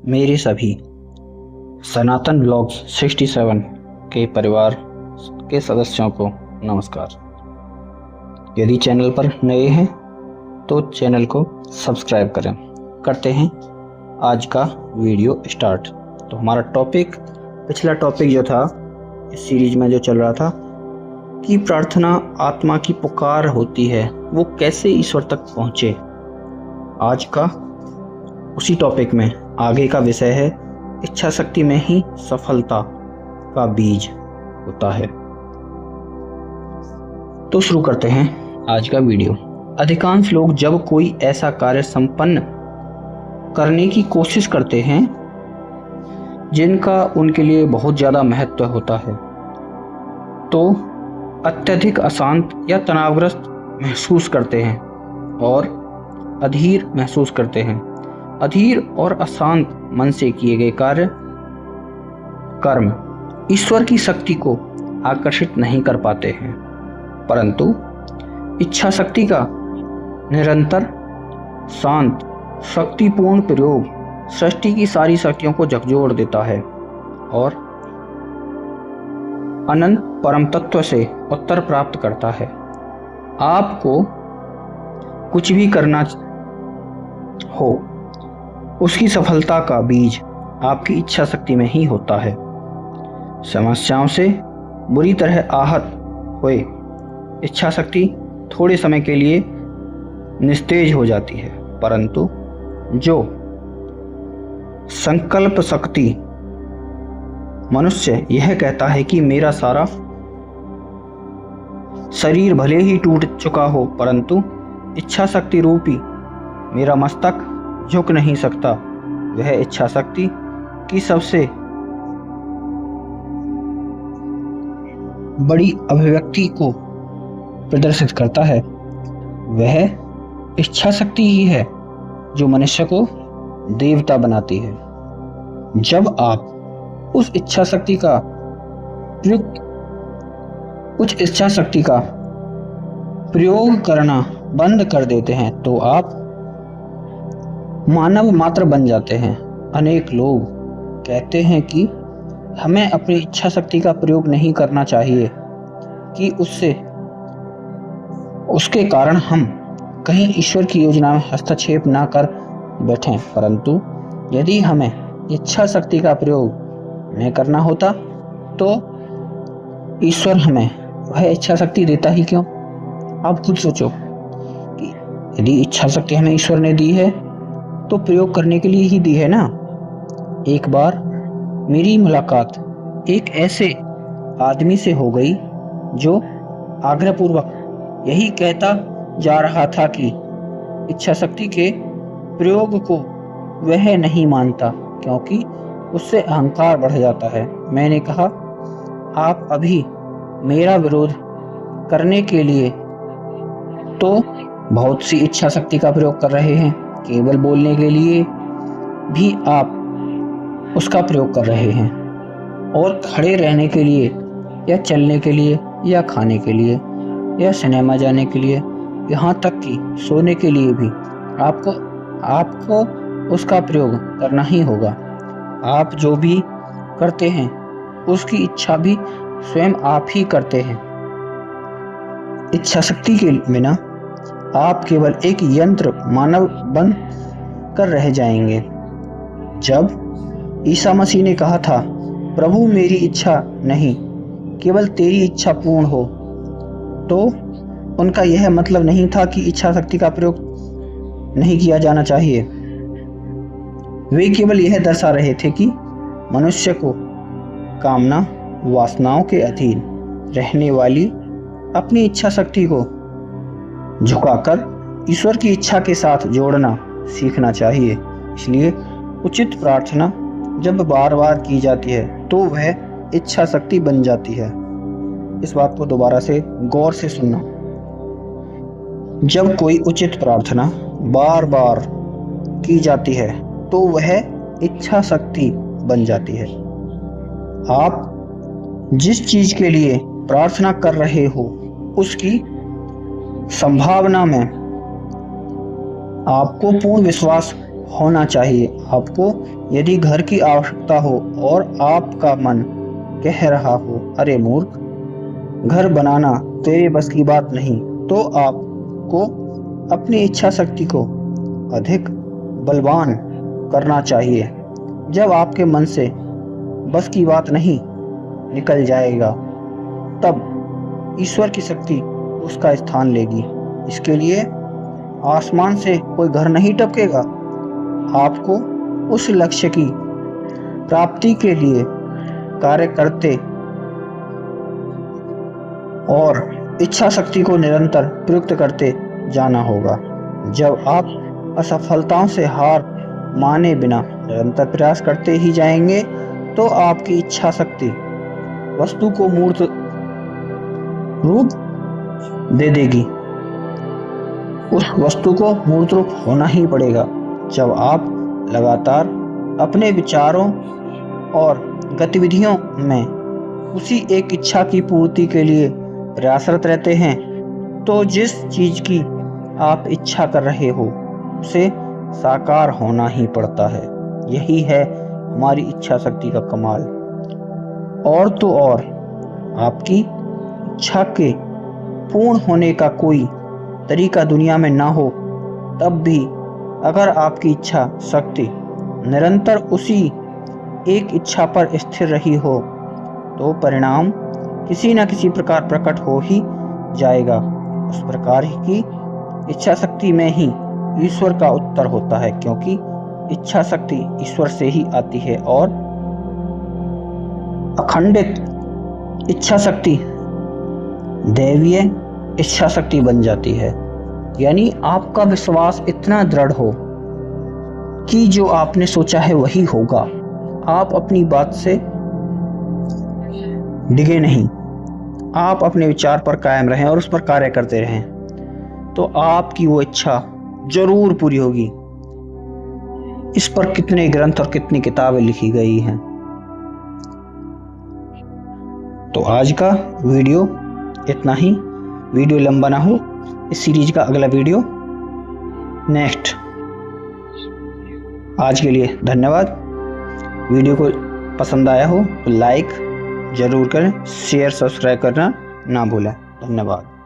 मेरे सभी सनातन व्लॉग्स 67 के परिवार के सदस्यों को नमस्कार। यदि चैनल पर नए हैं तो चैनल को सब्सक्राइब करें। करते हैं आज का वीडियो स्टार्ट। तो हमारा पिछला टॉपिक जो था इस सीरीज में जो चल रहा था कि प्रार्थना आत्मा की पुकार होती है, वो कैसे ईश्वर तक पहुँचे। आज का उसी टॉपिक में आगे का विषय है इच्छा शक्ति में ही सफलता का बीज होता है। तो शुरू करते हैं आज का वीडियो। अधिकांश लोग जब कोई ऐसा कार्य संपन्न करने की कोशिश करते हैं जिनका उनके लिए बहुत ज़्यादा महत्व होता है तो अत्यधिक अशांत या तनावग्रस्त महसूस करते हैं और अधीर महसूस करते हैं। अधीर और अशांत मन से किए गए कर्म ईश्वर की शक्ति को आकर्षित नहीं कर पाते हैं, परंतु इच्छा शक्ति का निरंतर शांत शक्तिपूर्ण प्रयोग सृष्टि की सारी शक्तियों को झकझोर देता है और अनंत परम तत्व से उत्तर प्राप्त करता है। आपको कुछ भी करना हो, उसकी सफलता का बीज आपकी इच्छा शक्ति में ही होता है। समस्याओं से बुरी तरह आहत हुए इच्छा शक्ति थोड़े समय के लिए निस्तेज हो जाती है, परंतु जो संकल्प शक्ति मनुष्य यह कहता है कि मेरा सारा शरीर भले ही टूट चुका हो, परंतु इच्छा शक्ति रूपी मेरा मस्तक झुक नहीं सकता, वह इच्छा शक्ति की सबसे बड़ी अभिव्यक्ति को प्रदर्शित करता है। वह इच्छा शक्ति ही है जो मनुष्य को देवता बनाती है। जब आप उस इच्छा शक्ति का प्रयोग करना बंद कर देते हैं तो आप मानव मात्र बन जाते हैं। अनेक लोग कहते हैं कि हमें अपनी इच्छा शक्ति का प्रयोग नहीं करना चाहिए कि उसके कारण हम कहीं ईश्वर की योजना में हस्तक्षेप ना कर बैठें, परंतु यदि हमें इच्छा शक्ति का प्रयोग नहीं करना होता तो ईश्वर हमें वह इच्छा शक्ति देता ही क्यों। आप खुद सोचो कि यदि इच्छा शक्ति हमें ईश्वर ने दी है तो प्रयोग करने के लिए ही दी है ना। एक बार मेरी मुलाकात एक ऐसे आदमी से हो गई जो आग्रहपूर्वक यही कहता जा रहा था कि इच्छा शक्ति के प्रयोग को वह नहीं मानता क्योंकि उससे अहंकार बढ़ जाता है। मैंने कहा, आप अभी मेरा विरोध करने के लिए तो बहुत सी इच्छा शक्ति का प्रयोग कर रहे हैं, केवल बोलने के लिए भी आप उसका प्रयोग कर रहे हैं और खड़े रहने के लिए या चलने के लिए या खाने के लिए या सिनेमा जाने के लिए, यहाँ तक कि सोने के लिए भी आपको उसका प्रयोग करना ही होगा। आप जो भी करते हैं उसकी इच्छा भी स्वयं आप ही करते हैं। इच्छा शक्ति के बिना आप केवल एक यंत्र मानव बन कर रह जाएंगे। जब ईसा मसीह ने कहा था, प्रभु मेरी इच्छा नहीं केवल तेरी इच्छा पूर्ण हो, तो उनका यह मतलब नहीं था कि इच्छा शक्ति का प्रयोग नहीं किया जाना चाहिए। वे केवल यह दर्शा रहे थे कि मनुष्य को कामना वासनाओं के अधीन रहने वाली अपनी इच्छा शक्ति को झुकाकर ईश्वर की इच्छा के साथ जोड़ना सीखना चाहिए। इसलिए उचित प्रार्थना जब बार बार की जाती है तो वह इच्छा शक्ति बन जाती है। इस बात को दोबारा से गौर से सुनना। जब कोई उचित प्रार्थना बार बार की जाती है तो वह इच्छा शक्ति बन जाती है। आप जिस चीज के लिए प्रार्थना कर रहे हो उसकी संभावना में आपको पूर्ण विश्वास होना चाहिए। आपको यदि घर की आवश्यकता हो और आपका मन कह रहा हो, अरे मूर्ख, घर बनाना तेरे बस की बात नहीं, तो आपको अपनी इच्छा शक्ति को अधिक बलवान करना चाहिए। जब आपके मन से बस की बात नहीं निकल जाएगा, तब ईश्वर की शक्ति उसका स्थान लेगी। इसके लिए आसमान से कोई घर नहीं टपकेगा। आपको उस लक्ष्य की प्राप्ति के लिए कार्य करते और इच्छा शक्ति को निरंतर प्रयुक्त करते जाना होगा। जब आप असफलताओं से हार माने बिना निरंतर प्रयास करते ही जाएंगे, तो आपकी इच्छा शक्ति वस्तु को मूर्त रूप दे देगी। उस वस्तु को मूर्त रूप होना ही पड़ेगा। जब आप लगातार अपने विचारों और गतिविधियों में उसी एक इच्छा की पूर्ति के लिए प्रयासरत रहते हैं, तो जिस चीज की आप इच्छा कर रहे हो उसे साकार होना ही पड़ता है। यही है हमारी इच्छा शक्ति का कमाल। और तो और आपकी इच्छा के पूर्ण होने का कोई तरीका दुनिया में ना हो, तब भी अगर आपकी इच्छा शक्ति निरंतर उसी एक इच्छा पर स्थिर रही हो, तो परिणाम किसी न किसी प्रकार प्रकट हो ही जाएगा। उस प्रकार की इच्छा शक्ति में ही ईश्वर का उत्तर होता है, क्योंकि इच्छा शक्ति ईश्वर से ही आती है और अखंडित इच्छा शक्ति दैवीय इच्छा शक्ति बन जाती है। यानी आपका विश्वास इतना दृढ़ हो कि जो आपने सोचा है वही होगा। आप अपनी बात से डिगे नहीं, आप अपने विचार पर कायम रहें और उस पर कार्य करते रहें, तो आपकी वो इच्छा जरूर पूरी होगी। इस पर कितने ग्रंथ और कितनी किताबें लिखी गई हैं। तो आज का वीडियो इतना ही। वीडियो लंबा ना हो, इस सीरीज का अगला वीडियो नेक्स्ट। आज के लिए धन्यवाद। वीडियो को पसंद आया हो तो लाइक जरूर करें, शेयर सब्सक्राइब करना ना भूलें। धन्यवाद।